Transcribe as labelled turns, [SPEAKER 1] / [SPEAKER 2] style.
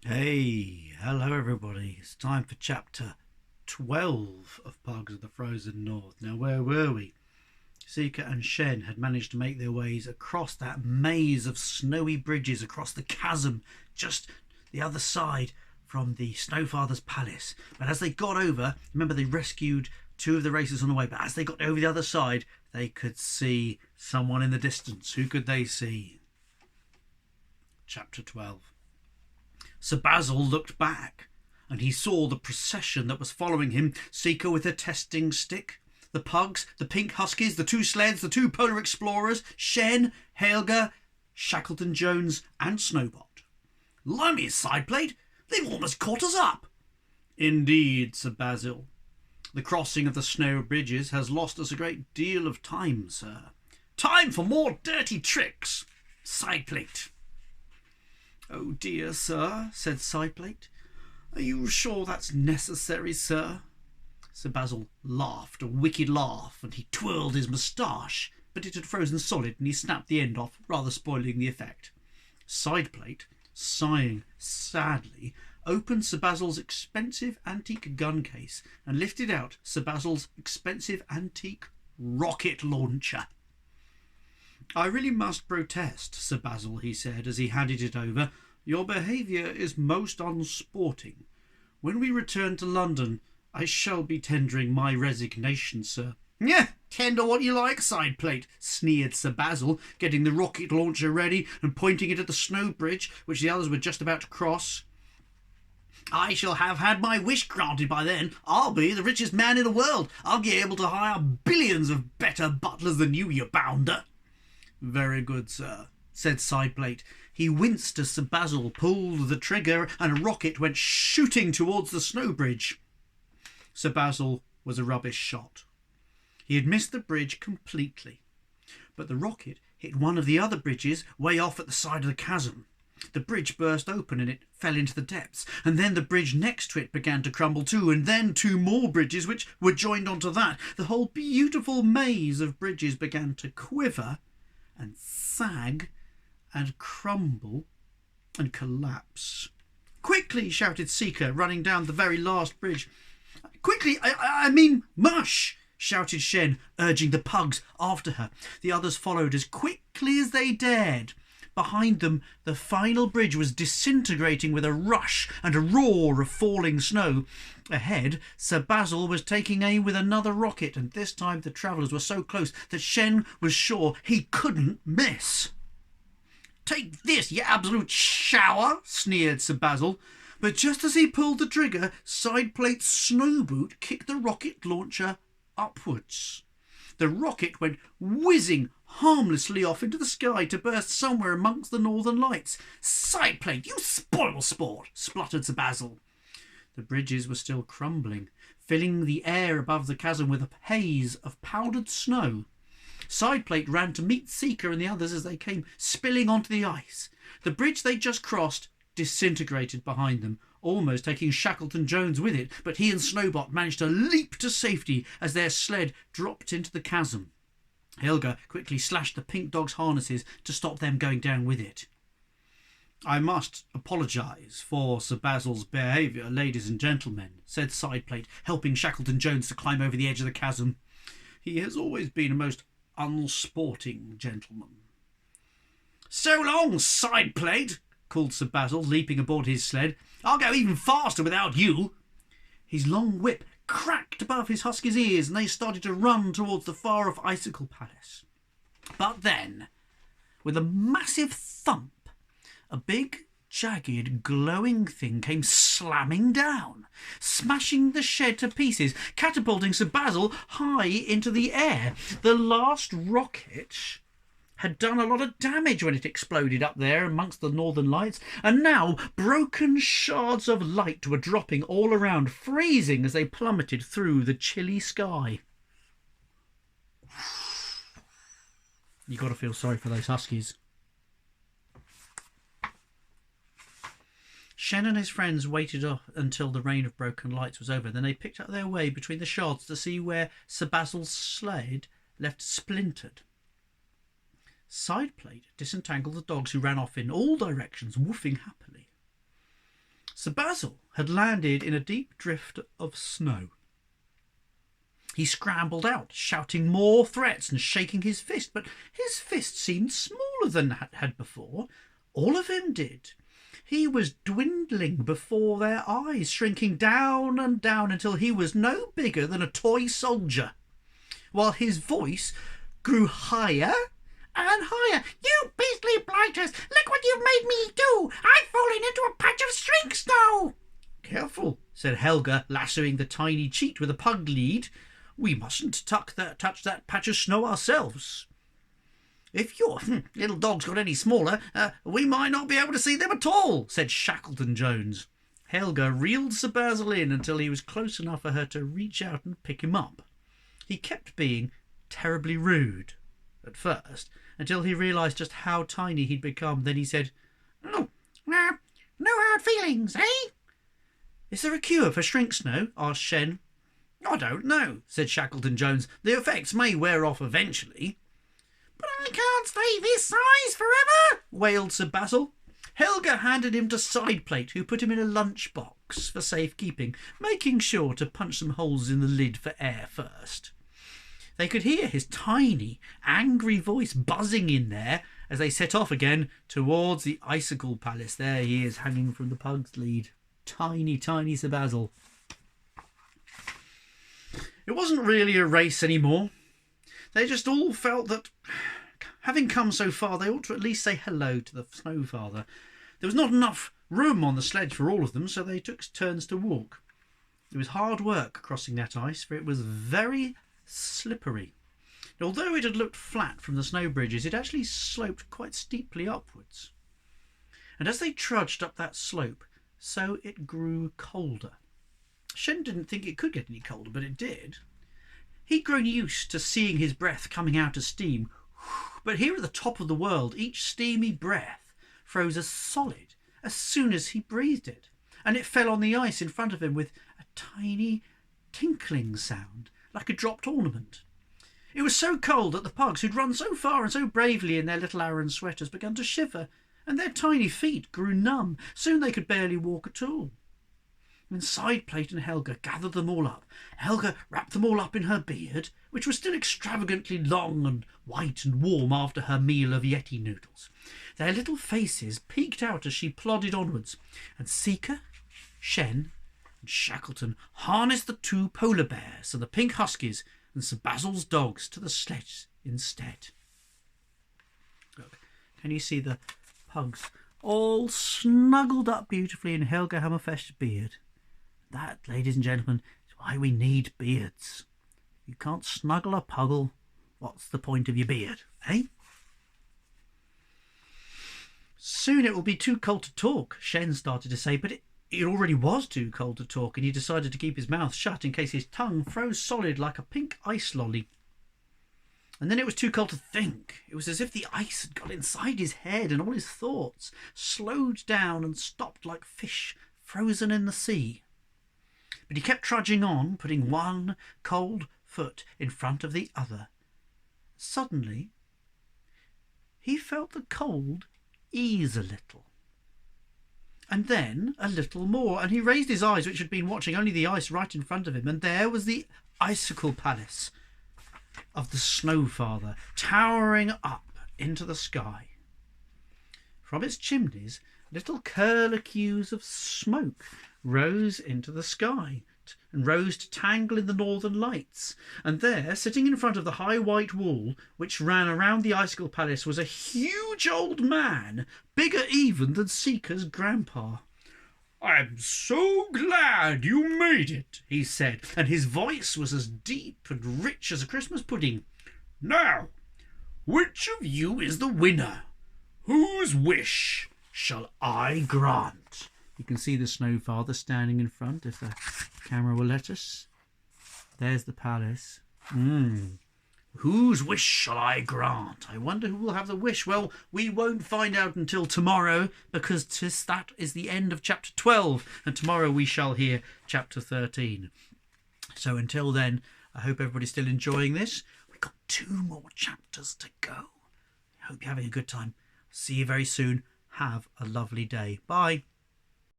[SPEAKER 1] Hey, hello everybody. It's time for chapter 12 of Pugs of the Frozen North. Now, where were we? Sika and Shen had managed to make their ways across that maze of snowy bridges across the chasm just the other side from the Snowfather's palace. But as they got over, remember they rescued two of the racers on the way, but as they got over the other side, they could see someone in the distance. Who could they see? Chapter 12. Sir Basil looked back, and he saw the procession that was following him, Seeker with a testing stick, the pugs, the pink huskies, the two sleds, the two polar explorers, Shen, Helga, Shackleton Jones, and Snowbot. Lummy sideplate, they've almost caught us up. Indeed, Sir Basil. The crossing of the snow bridges has lost us a great deal of time, sir. Time for more dirty tricks. Sideplate. Oh dear, sir, said Sideplate. Are you sure that's necessary, sir? Sir Basil laughed a wicked laugh, and he twirled his moustache, but it had frozen solid, and he snapped the end off, rather spoiling the effect. Sideplate, sighing sadly, opened Sir Basil's expensive antique gun case and lifted out Sir Basil's expensive antique rocket launcher. I really must protest, Sir Basil, he said as he handed it over. Your behaviour is most unsporting. When we return to London, I shall be tendering my resignation, sir. Yeah, tender what you like, Sideplate, sneered Sir Basil, getting the rocket launcher ready and pointing it at the snow bridge, which the others were just about to cross. I shall have had my wish granted by then. I'll be the richest man in the world. I'll be able to hire billions of better butlers than you bounder. Very good, sir, said Sideplate. He winced as Sir Basil pulled the trigger and a rocket went shooting towards the snow bridge. Sir Basil was a rubbish shot. He had missed the bridge completely, but the rocket hit one of the other bridges way off at the side of the chasm. The bridge burst open and it fell into the depths, and then the bridge next to it began to crumble too, and then two more bridges which were joined onto that. The whole beautiful maze of bridges began to quiver and sag and crumble and collapse. Quickly, shouted Seeker, running down the very last bridge. Quickly, I mean mush, shouted Shen, urging the pugs after her. The others followed as quickly as they dared. Behind them, the final bridge was disintegrating with a rush and a roar of falling snow. Ahead, Sir Basil was taking aim with another rocket, and this time the travellers were so close that Shen was sure he couldn't miss. Take this, you absolute shower, sneered Sir Basil. But just as he pulled the trigger, Sideplate's snowboot kicked the rocket launcher upwards. The rocket went whizzing harmlessly off into the sky to burst somewhere amongst the northern lights. Sideplate, you spoil sport, spluttered Sir Basil. The bridges were still crumbling, filling the air above the chasm with a haze of powdered snow. Sideplate ran to meet Seeker and the others as they came spilling onto the ice. The bridge they just crossed disintegrated behind them, almost taking Shackleton Jones with it, but he and Snowbot managed to leap to safety as their sled dropped into the chasm. Helga quickly slashed the pink dog's harnesses to stop them going down with it. I must apologise for Sir Basil's behaviour, ladies and gentlemen, said Sideplate, helping Shackleton Jones to climb over the edge of the chasm. He has always been a most unsporting gentleman. So long, Sideplate, called Sir Basil, leaping aboard his sled. I'll go even faster without you. His long whip cracked above his husky's ears, and they started to run towards the far-off Icicle Palace. But then, with a massive thump, a big, jagged, glowing thing came slamming down, smashing the shed to pieces, catapulting Sir Basil high into the air. The last rocket had done a lot of damage when it exploded up there amongst the northern lights, and now broken shards of light were dropping all around, freezing as they plummeted through the chilly sky. You got to feel sorry for those huskies. Shen and his friends waited up until the rain of broken lights was over. Then they picked up their way between the shards to see where Sir Basil's sled left splintered. Sideplate disentangled the dogs who ran off in all directions, woofing happily. Sir Basil had landed in a deep drift of snow. He scrambled out, shouting more threats and shaking his fist, but his fist seemed smaller than it had before. All of him did. He was dwindling before their eyes, shrinking down and down until he was no bigger than a toy soldier, while his voice grew higher and higher. "You beastly blighters, look what you've made me do! I've fallen into a patch of shrink snow!" "Careful," said Helga, lassoing the tiny cheat with a pug lead. "We mustn't touch that patch of snow ourselves. If your little dogs got any smaller, we might not be able to see them at all," said Shackleton Jones. Helga reeled Sir Basil in until he was close enough for her to reach out and pick him up. He kept being terribly rude at first, until he realised just how tiny he'd become. Then he said, "Oh, no hard feelings, eh?" "Is there a cure for shrink snow?" asked Shen. "I don't know," said Shackleton Jones. "The effects may wear off eventually." "But I can't stay this size forever," wailed Sir Basil. Helga handed him to Sideplate, who put him in a lunchbox for safekeeping, making sure to punch some holes in the lid for air first. They could hear his tiny, angry voice buzzing in there as they set off again towards the Icicle Palace. There he is, hanging from the pug's lead. Tiny, tiny Sir Basil. It wasn't really a race anymore. They just all felt that, having come so far, they ought to at least say hello to the Snowfather. There was not enough room on the sledge for all of them, so they took turns to walk. It was hard work crossing that ice, for it was very slippery. Although it had looked flat from the snow bridges, it actually sloped quite steeply upwards. And as they trudged up that slope, so it grew colder. Shen didn't think it could get any colder, but it did. He'd grown used to seeing his breath coming out as steam, but here at the top of the world, each steamy breath froze as solid as soon as he breathed it, and it fell on the ice in front of him with a tiny tinkling sound, like a dropped ornament. It was so cold that the pugs, who'd run so far and so bravely in their little Aran sweaters, began to shiver, and their tiny feet grew numb. Soon they could barely walk at all. When Sideplate and Helga gathered them all up, Helga wrapped them all up in her beard, which was still extravagantly long and white and warm after her meal of Yeti noodles. Their little faces peeked out as she plodded onwards, and Seeker, Shen, and Shackleton harnessed the two polar bears and the pink huskies and Sir Basil's dogs to the sledge instead. Look, can you see the pugs all snuggled up beautifully in Helga Hammerfest's beard? That, ladies and gentlemen, is why we need beards. If you can't snuggle a puggle, what's the point of your beard, eh? "Soon it will be too cold to talk," Shen started to say, but it already was too cold to talk, and he decided to keep his mouth shut in case his tongue froze solid like a pink ice lolly. And then it was too cold to think. It was as if the ice had got inside his head, and all his thoughts slowed down and stopped like fish frozen in the sea. But he kept trudging on, putting one cold foot in front of the other. Suddenly, he felt the cold ease a little, and then a little more, and he raised his eyes, which had been watching only the ice right in front of him, and there was the Icicle Palace of the Snowfather, towering up into the sky. From its chimneys, little curlicues of smoke rose into the sky and rose to tangle in the northern lights. And there, sitting in front of the high white wall which ran around the Icicle Palace, was a huge old man, bigger even than Seeker's grandpa. "I'm so glad you made it," he said, and his voice was as deep and rich as a Christmas pudding. "Now, which of you is the winner? Whose wish shall I grant?" You can see the Snowfather standing in front, if the camera will let us. There's the palace. Whose wish shall I grant? I wonder who will have the wish. Well, we won't find out until tomorrow, because that is the end of chapter 12, and tomorrow we shall hear chapter 13. So until then, I hope everybody's still enjoying this. We've got 2 more chapters to go. I hope you're having a good time. See you very soon. Have a lovely day. Bye.